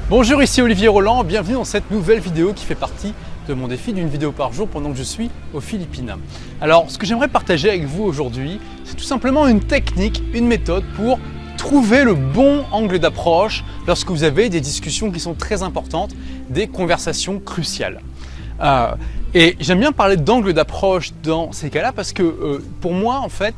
Bonjour, ici Olivier Roland, bienvenue dans cette nouvelle vidéo qui fait partie de mon défi d'une vidéo par jour pendant que je suis aux Philippines. Alors, ce que j'aimerais partager avec vous aujourd'hui, c'est tout simplement une technique, une méthode pour trouver le bon angle d'approche lorsque vous avez des discussions qui sont très importantes, des conversations cruciales. Et j'aime bien parler d'angle d'approche dans ces cas-là parce que pour moi, en fait,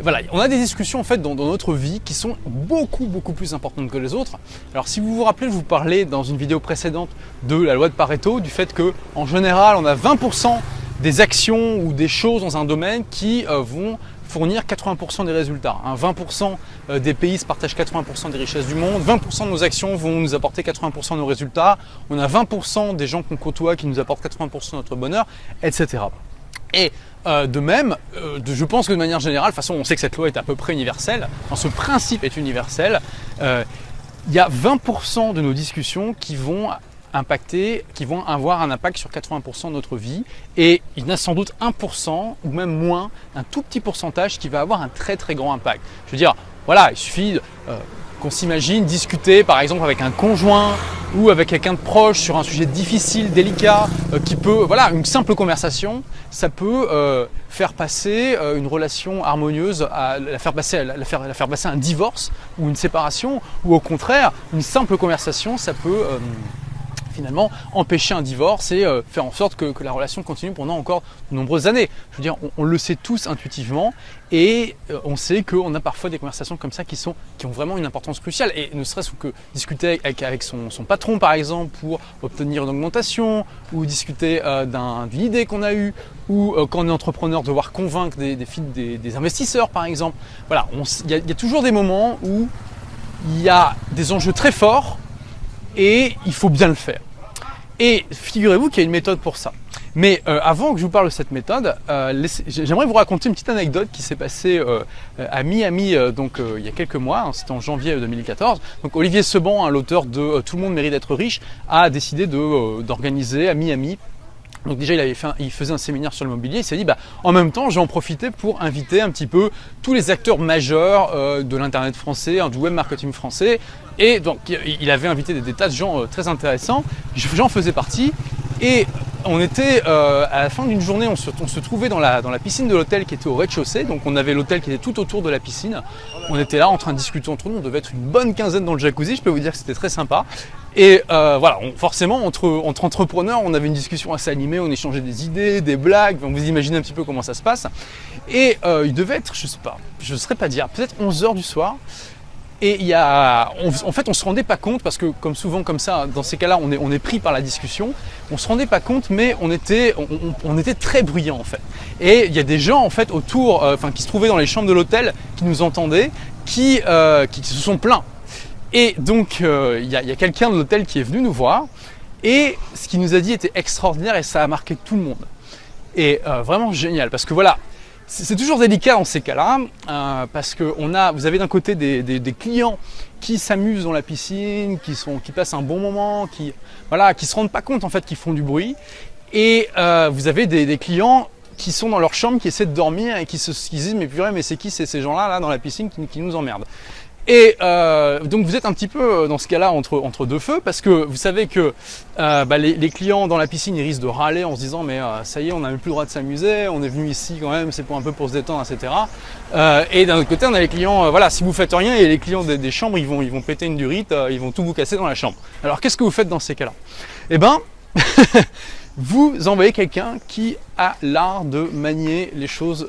voilà, on a des discussions en fait dans notre vie qui sont beaucoup plus importantes que les autres. Alors si vous vous rappelez, je vous parlais dans une vidéo précédente de la loi de Pareto, du fait que en général on a 20% des actions ou des choses dans un domaine qui vont fournir 80% des résultats. 20% des pays se partagent 80% des richesses du monde, 20% de nos actions vont nous apporter 80% de nos résultats, on a 20% des gens qu'on côtoie qui nous apportent 80% de notre bonheur, etc. Et de même, je pense que de manière générale, de toute façon on sait que cette loi est à peu près universelle, ce principe est universel, il y a 20% de nos discussions qui vont avoir un impact sur 80% de notre vie, et il y en a sans doute 1% ou même moins, un tout petit pourcentage qui va avoir un très grand impact. Je veux dire, voilà, il suffit qu'on s'imagine discuter par exemple avec un conjoint ou avec quelqu'un de proche sur un sujet difficile, délicat, qui peut, voilà, une simple conversation, ça peut faire passer une relation harmonieuse, la faire passer à un divorce ou une séparation, ou au contraire, une simple conversation, ça peut finalement empêcher un divorce et faire en sorte que la relation continue pendant encore de nombreuses années. Je veux dire, on le sait tous intuitivement, et on sait qu'on a parfois des conversations comme ça qui ont vraiment une importance cruciale, et ne serait-ce que discuter avec son patron par exemple pour obtenir une augmentation, ou discuter d'une idée qu'on a eue, ou quand on est entrepreneur devoir convaincre des investisseurs par exemple. Voilà, il y a toujours des moments où il y a des enjeux très forts et il faut bien le faire. Et figurez-vous qu'il y a une méthode pour ça. Mais avant que je vous parle de cette méthode, j'aimerais vous raconter une petite anecdote qui s'est passée à Miami il y a quelques mois, c'était en janvier 2014. Donc Olivier Seban, l'auteur de Tout le monde mérite d'être riche, a décidé d'organiser à Miami. Donc déjà il faisait un séminaire sur l'immobilier, il s'est dit en même temps je vais en profiter pour inviter un petit peu tous les acteurs majeurs de l'internet français, du web marketing français, et donc il avait invité des tas de gens très intéressants, j'en faisais partie, et on était à la fin d'une journée, on se trouvait dans la piscine de l'hôtel qui était au rez-de-chaussée, donc on avait l'hôtel qui était tout autour de la piscine, on était là en train de discuter entre nous, on devait être une bonne quinzaine dans le jacuzzi, je peux vous dire que c'était très sympa. Et voilà, forcément entre entrepreneurs, on avait une discussion assez animée, on échangeait des idées, des blagues, vous imaginez un petit peu comment ça se passe. Et il devait être, je ne saurais pas dire, peut-être 11h du soir. Et en fait, on se rendait pas compte, parce que comme souvent comme ça, dans ces cas-là, on est pris par la discussion. On se rendait pas compte, mais on était très bruyants en fait. Et il y a des gens en fait autour, qui se trouvaient dans les chambres de l'hôtel, qui nous entendaient, qui se sont plaints. Et donc il y a quelqu'un de l'hôtel qui est venu nous voir, et ce qu'il nous a dit était extraordinaire, et ça a marqué tout le monde. Et vraiment génial, parce que voilà, c'est toujours délicat dans ces cas-là, parce que vous avez d'un côté des clients qui s'amusent dans la piscine, qui passent un bon moment, qui se rendent pas compte en fait qu'ils font du bruit, et vous avez des clients qui sont dans leur chambre, qui essaient de dormir et qui disent mais purée, mais c'est qui ces gens-là là dans la piscine qui nous emmerdent. Et donc vous êtes un petit peu dans ce cas-là entre deux feux, parce que vous savez que les clients dans la piscine, ils risquent de râler en se disant mais ça y est, on n'a même plus le droit de s'amuser, on est venu ici quand même, c'est un peu pour se détendre, etc. Et d'un autre côté, on a les clients, si vous faites rien, et les clients des chambres, ils vont péter une durite, ils vont tout vous casser dans la chambre. Alors qu'est-ce que vous faites dans ces cas-là? Eh ben, vous envoyez quelqu'un qui a l'art de manier les choses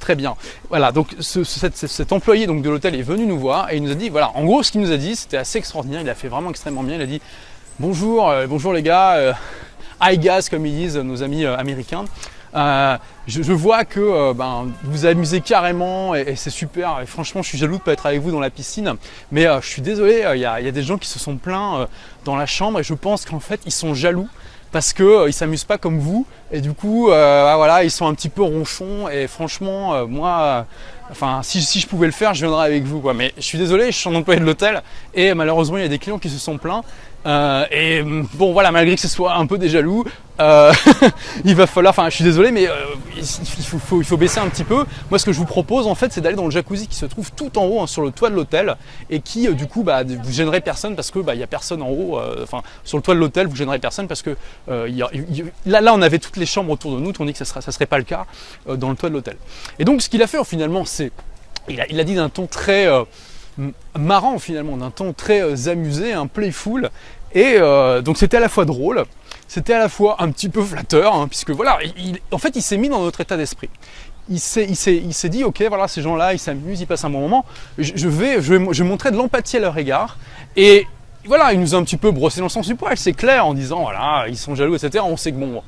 très bien. Voilà, donc cet employé de l'hôtel est venu nous voir, et il nous a dit, voilà, en gros ce qu'il nous a dit, c'était assez extraordinaire, il a fait vraiment extrêmement bien, il a dit bonjour les gars, hi guys comme ils disent nos amis américains, je vois que vous vous amusez carrément, et c'est super, et franchement je suis jaloux de ne pas être avec vous dans la piscine, mais je suis désolé, il y a des gens qui se sont plaints dans la chambre, et je pense qu'en fait ils sont jaloux parce qu'ils ne s'amusent pas comme vous, et du coup voilà, ils sont un petit peu ronchons, et franchement moi enfin si je pouvais le faire, je viendrais avec vous, quoi. Mais je suis désolé, je suis un employé de l'hôtel et malheureusement il y a des clients qui se sont plaints. Et bon voilà, malgré que ce soit un peu des jaloux, il va falloir, enfin je suis désolé, mais il faut baisser un petit peu. Moi ce que je vous propose en fait, c'est d'aller dans le jacuzzi qui se trouve tout en haut, hein, sur le toit de l'hôtel, et qui du coup vous gênerez personne parce que il y a personne en haut, enfin sur le toit de l'hôtel vous gênerez personne parce que là on avait toutes les chambres autour de nous, tandis que ça serait pas le cas dans le toit de l'hôtel. Et donc ce qu'il a fait finalement, c'est il a dit d'un ton très marrant finalement, d'un ton très amusé, un playful, et donc c'était à la fois drôle, c'était à la fois un petit peu flatteur, hein, puisque voilà, en fait il s'est mis dans notre état d'esprit. Il s'est dit ok, voilà, ces gens-là ils s'amusent, ils passent un bon moment, je vais montrer de l'empathie à leur égard, et voilà, il nous a un petit peu brossé dans le sens du poil, c'est clair, en disant voilà, ils sont jaloux, etc. On sait que bon,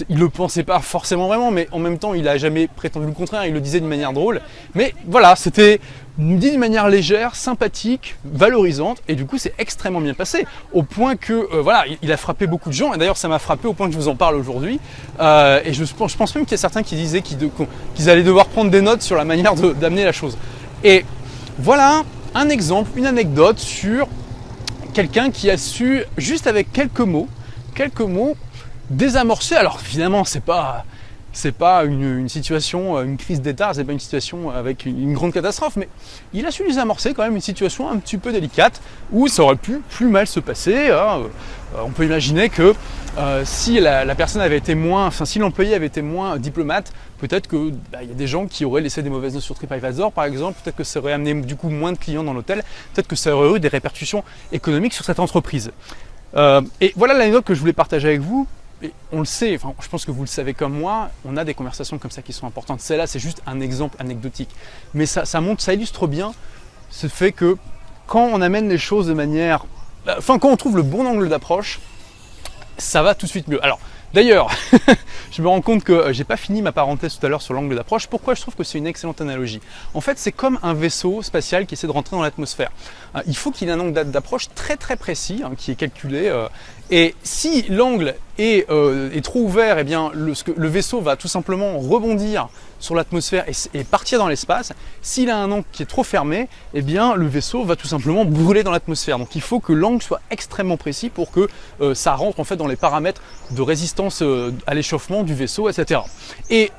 il le pensait pas forcément vraiment, mais en même temps, il a jamais prétendu le contraire, il le disait d'une manière drôle. Mais voilà, c'était dit d'une manière légère, sympathique, valorisante, et du coup, c'est extrêmement bien passé, au point que voilà, il a frappé beaucoup de gens, et d'ailleurs, ça m'a frappé au point que je vous en parle aujourd'hui. Et je pense même qu'il y a certains qui disaient qu'ils allaient devoir prendre des notes sur la manière d'amener la chose. Et voilà un exemple, une anecdote sur quelqu'un qui a su, juste avec quelques mots, désamorcer. Alors évidemment, c'est pas une situation, une crise d'état, c'est pas une situation avec une grande catastrophe, mais il a su désamorcer quand même une situation un petit peu délicate où ça aurait pu plus mal se passer. Hein. On peut imaginer que si la personne avait été moins, enfin si l'employé avait été moins diplomate, peut-être que il y a des gens qui auraient laissé des mauvaises notes sur TripAdvisor par exemple, peut-être que ça aurait amené du coup moins de clients dans l'hôtel, peut-être que ça aurait eu des répercussions économiques sur cette entreprise. Et voilà l'anecdote que je voulais partager avec vous. Et on le sait, enfin, je pense que vous le savez comme moi, on a des conversations comme ça qui sont importantes. Celle-là, c'est juste un exemple anecdotique. Mais ça montre, ça illustre bien ce fait que quand on amène les choses de manière... Enfin, quand on trouve le bon angle d'approche, ça va tout de suite mieux. Alors, d'ailleurs, je me rends compte que j'ai pas fini ma parenthèse tout à l'heure sur l'angle d'approche. Pourquoi je trouve que c'est une excellente analogie? En fait, c'est comme un vaisseau spatial qui essaie de rentrer dans l'atmosphère. Il faut qu'il ait un angle d'approche très très précis, hein, qui est calculé. Et si l'angle est trop ouvert, eh bien le vaisseau va tout simplement rebondir sur l'atmosphère et partir dans l'espace. S'il a un angle qui est trop fermé, eh bien le vaisseau va tout simplement brûler dans l'atmosphère. Donc il faut que l'angle soit extrêmement précis pour que ça rentre en fait dans les paramètres de résistance à l'échauffement du vaisseau, etc. Et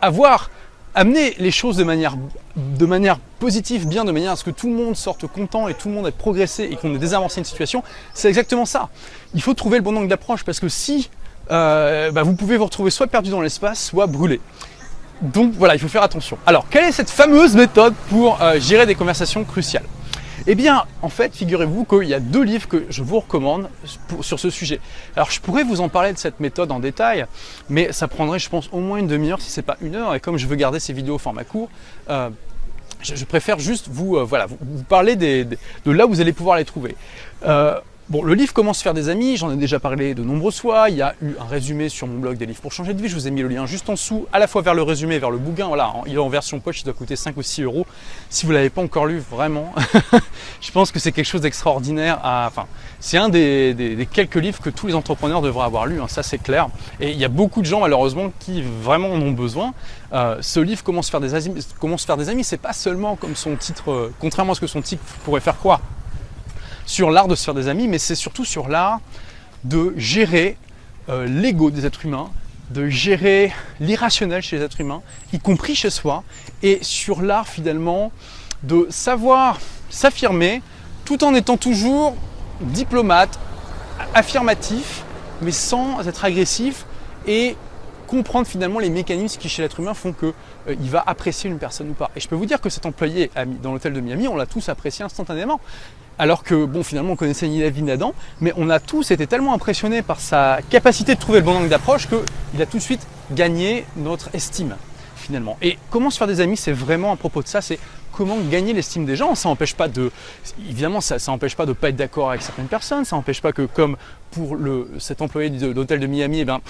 amener les choses de manière positive, bien, de manière à ce que tout le monde sorte content et tout le monde ait progressé et qu'on ait désamorcé une situation, c'est exactement ça. Il faut trouver le bon angle d'approche parce que si vous pouvez vous retrouver soit perdu dans l'espace, soit brûlé. Donc voilà, il faut faire attention. Alors, quelle est cette fameuse méthode pour gérer des conversations cruciales? Eh bien, en fait, figurez-vous qu'il y a 2 livres que je vous recommande sur ce sujet. Alors, je pourrais vous en parler de cette méthode en détail, mais ça prendrait, je pense, au moins une demi-heure, si ce n'est pas 1 heure. Et comme je veux garder ces vidéos au format court, je préfère juste vous parler de là où vous allez pouvoir les trouver. Bon, le livre Comment se faire des amis, j'en ai déjà parlé de nombreuses fois. Il y a eu un résumé sur mon blog des livres pour changer de vie. Je vous ai mis le lien juste en dessous, à la fois vers le résumé et vers le bouquin. Voilà, il est en version poche, il doit coûter 5 ou 6 euros. Si vous ne l'avez pas encore lu, vraiment, je pense que c'est quelque chose d'extraordinaire. Enfin, c'est un des quelques livres que tous les entrepreneurs devraient avoir lu, hein, ça c'est clair. Et il y a beaucoup de gens, malheureusement, qui vraiment en ont besoin. Ce livre Comment se faire des amis, c'est pas seulement comme son titre, contrairement à ce que son titre pourrait faire croire, sur l'art de se faire des amis, mais c'est surtout sur l'art de gérer l'ego des êtres humains, de gérer l'irrationnel chez les êtres humains, y compris chez soi, et sur l'art finalement de savoir s'affirmer tout en étant toujours diplomate, affirmatif, mais sans être agressif, et comprendre finalement les mécanismes qui chez l'être humain font qu'il va apprécier une personne ou pas. Et je peux vous dire que cet employé dans l'hôtel de Miami, on l'a tous apprécié instantanément. Alors que, bon, finalement, on connaissait ni David ni Adam, mais on a tous été tellement impressionnés par sa capacité de trouver le bon angle d'approche qu'il a tout de suite gagné notre estime, finalement. Et comment se faire des amis, c'est vraiment à propos de ça, c'est comment gagner l'estime des gens. Ça n'empêche pas évidemment, ça n'empêche pas de ne pas être d'accord avec certaines personnes, ça n'empêche pas que, comme pour cet employé de l'hôtel de Miami, eh ben,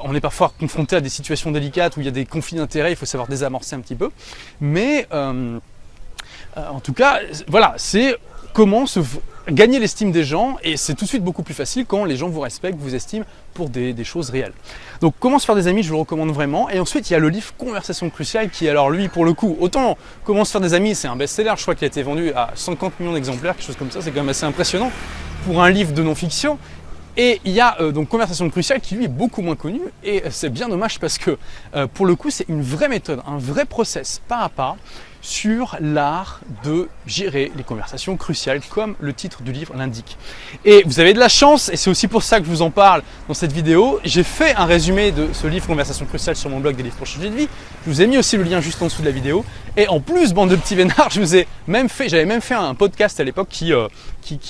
on est parfois confronté à des situations délicates où il y a des conflits d'intérêts, il faut savoir désamorcer un petit peu. Mais En tout cas, voilà, c'est comment gagner l'estime des gens, et c'est tout de suite beaucoup plus facile quand les gens vous respectent, vous estiment pour des choses réelles. Donc comment se faire des amis, je vous le recommande vraiment. Et ensuite il y a le livre Conversation cruciale qui, alors lui, pour le coup, autant comment se faire des amis, c'est un best-seller, je crois qu'il a été vendu à 50 millions d'exemplaires, quelque chose comme ça, c'est quand même assez impressionnant pour un livre de non-fiction. Et il y a donc Conversation cruciale qui lui est beaucoup moins connu, et c'est bien dommage parce que pour le coup c'est une vraie méthode, un vrai process pas à pas sur l'art de gérer les conversations cruciales comme le titre du livre l'indique. Et vous avez de la chance, et c'est aussi pour ça que je vous en parle dans cette vidéo, j'ai fait un résumé de ce livre Conversation cruciale sur mon blog des livres pour changer de vie, je vous ai mis aussi le lien juste en dessous de la vidéo, et en plus, bande de petits vénards, j'avais même fait un podcast à l'époque qui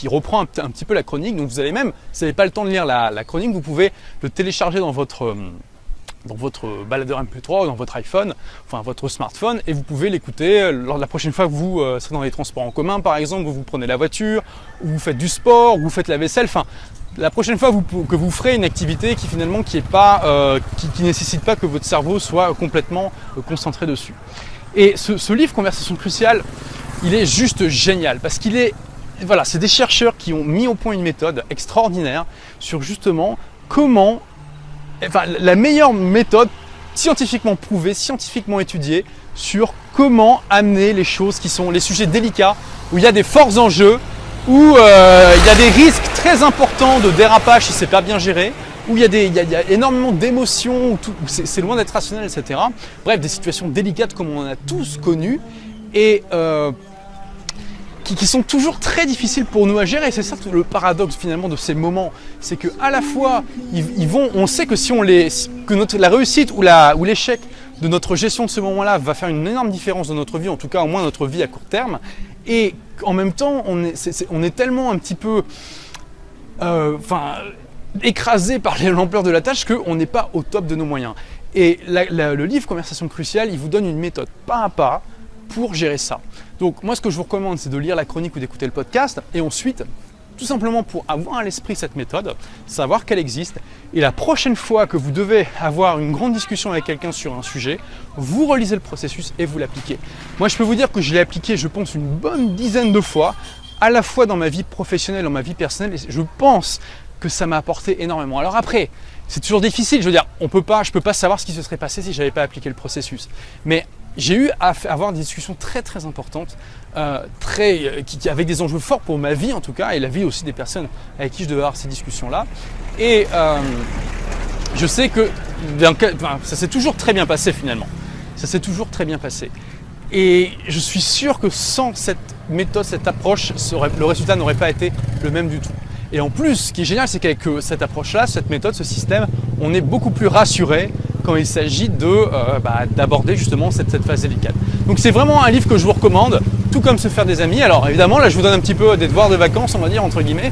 reprend un petit peu la chronique, donc vous allez même, si vous n'avez pas le temps de lire la chronique, vous pouvez le télécharger dans votre baladeur MP3 ou dans votre iPhone, enfin votre smartphone, et vous pouvez l'écouter lors de la prochaine fois que vous serez dans les transports en commun par exemple, vous prenez la voiture, ou vous faites du sport, ou vous faites la vaisselle, enfin la prochaine fois que vous ferez une activité qui finalement qui nécessite pas que votre cerveau soit complètement concentré dessus. Et ce livre Conversation cruciale, il est juste génial parce qu'il est, voilà, c'est des chercheurs qui ont mis au point une méthode extraordinaire sur justement comment, enfin, la meilleure méthode scientifiquement prouvée, scientifiquement étudiée sur comment amener les choses qui sont les sujets délicats, où il y a des forts enjeux, où il y a des risques très importants de dérapage si c'est pas bien géré, où il y a énormément d'émotions, où c'est loin d'être rationnel, etc. Bref, des situations délicates comme on en a tous connu, et qui sont toujours très difficiles pour nous à gérer. Et c'est ça le paradoxe finalement de ces moments, c'est que à la fois on sait que si la réussite ou l'échec de notre gestion de ce moment-là va faire une énorme différence dans notre vie, en tout cas au moins notre vie à court terme, et en même temps on est tellement un petit peu écrasé par l'ampleur de la tâche qu'on n'est pas au top de nos moyens. Et le livre Conversation cruciale, il vous donne une méthode pas à pas pour gérer ça. Donc moi ce que je vous recommande, c'est de lire la chronique ou d'écouter le podcast, et ensuite tout simplement pour avoir à l'esprit cette méthode, savoir qu'elle existe, et la prochaine fois que vous devez avoir une grande discussion avec quelqu'un sur un sujet, vous relisez le processus et vous l'appliquez. Moi je peux vous dire que je l'ai appliqué, je pense, une bonne dizaine de fois, à la fois dans ma vie professionnelle, dans ma vie personnelle, et je pense que ça m'a apporté énormément. Alors après, c'est toujours difficile, je veux dire, je peux pas savoir ce qui se serait passé si je n'avais pas appliqué le processus. Mais j'ai eu à avoir des discussions très très importantes, avec des enjeux forts pour ma vie en tout cas, et la vie aussi des personnes avec qui je devais avoir ces discussions-là. Et je sais que ça s'est toujours très bien passé finalement. Ça s'est toujours très bien passé. Et je suis sûr que sans cette méthode, cette approche, le résultat n'aurait pas été le même du tout. Et en plus, ce qui est génial, c'est qu'avec cette approche-là, cette méthode, ce système, on est beaucoup plus rassuré quand il s'agit d'aborder justement cette phase délicate. Donc c'est vraiment un livre que je vous recommande, tout comme Se faire des amis. Alors évidemment, là je vous donne un petit peu des devoirs de vacances, on va dire, entre guillemets.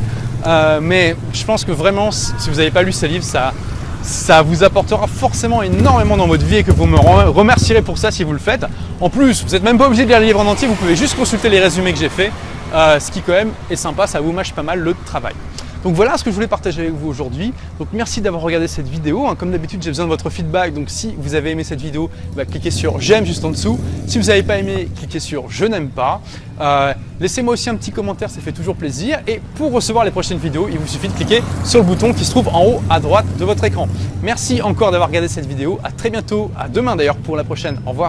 Mais je pense que vraiment, si vous n'avez pas lu ces livres, ça vous apportera forcément énormément dans votre vie, et que vous me remercierez pour ça si vous le faites. En plus, vous n'êtes même pas obligé de lire le livre en entier, vous pouvez juste consulter les résumés que j'ai faits. Ce qui quand même est sympa, ça vous mâche pas mal le travail. Donc voilà ce que je voulais partager avec vous aujourd'hui. Donc merci d'avoir regardé cette vidéo. Comme d'habitude, j'ai besoin de votre feedback. Donc si vous avez aimé cette vidéo, cliquez sur j'aime juste en dessous. Si vous n'avez pas aimé, cliquez sur je n'aime pas. Laissez-moi aussi un petit commentaire, ça fait toujours plaisir. Et pour recevoir les prochaines vidéos, il vous suffit de cliquer sur le bouton qui se trouve en haut à droite de votre écran. Merci encore d'avoir regardé cette vidéo. À très bientôt, à demain d'ailleurs pour la prochaine. Au revoir.